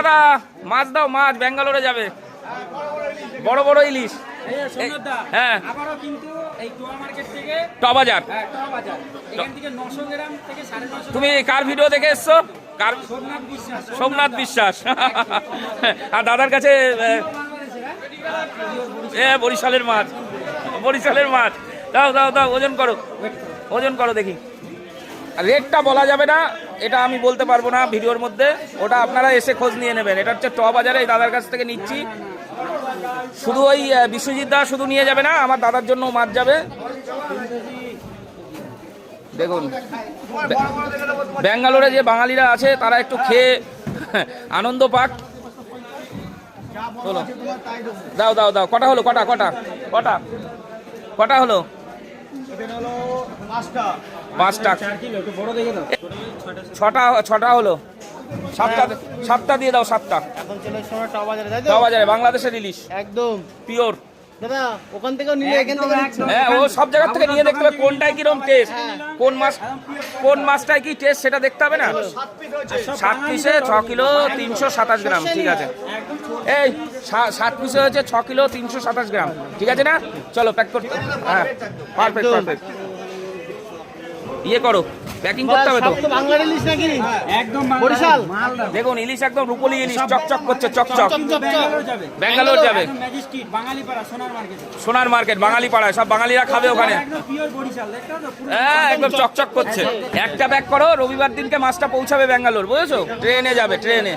দাদা মাছ দাও, মাছ ব্যাঙ্গালোরে যাবে, বড় বড় ইলিশ। হ্যাঁ টবাজার। তুমি কার ভিডিও দেখে এসছো? কার? সোমনাথ বিশ্বাস। আর দাদার কাছে বরিশালের মাছ, বরিশালের মাছ। দাও দাও দাও, ওজন করো, ওজন করো দেখি। রেটটা বলা যাবে না, এটা আমি বলতে পারবো না ভিডিওর মধ্যে, ওটা আপনারা এসে খোঁজ নিয়ে নেবেন। এটা হচ্ছে টবাজারে, এই দাদার কাছ থেকে নিচ্ছি। শুধু ওই বিশ্বজিৎ দা শুধু নিয়ে যাবে না, আমার দাদার জন্য মাছ যাবে। দেখুন ব্যাঙ্গালোরে যে বাঙালিরা আছে তারা একটু খেয়ে আনন্দ পাক। হলো, দাও দাও দাও। কটা হলো? কটা কটা কটা কটা হলো? 5টা। 6টা হলো। 7টা দিয়ে দাও, 7টা। এখন চলে সময় টবাজারে বাংলাদেশের ইলিশ একদম পিওর। দাদা ওখান থেকেও নিলে এখান থেকে হ্যাঁ, ও সব জায়গা থেকে নিয়ে দেখতে হবে কোনটাই কিরকম টেস্ট, কোন মাছ কোন মাছটাই কি টেস্ট সেটা দেখতে হবে না। 7 পিসে 6 কিলো 327 গ্রাম, ঠিক আছে। এই 7 পিসে হচ্ছে 6 কিলো 327 গ্রাম, ঠিক আছে না? চলো প্যাক করতে। হ্যাঁ পারফেক্ট পারফেক্ট। ইয়ে করো, প্যাকিং করতে হবে তো। বাংলার ইলিশ নাকি? একদম বরিশাল। দেখুন ইলিশ একদম রূপলি ইলিশ, চকচক করছে, চকচক। ব্যাঙ্গালোর যাবে, সোনার মার্কেট বাঙালি পাড়ায়, সব বাঙালিরা খাবে ওখানে। হ্যাঁ একদম চকচক করছে। একটা ব্যাগ করো, রবিবার দিনকে মাছটা পৌঁছাবে ব্যাঙ্গালোর, বুঝেছো? ট্রেনে যাবে, ট্রেনে।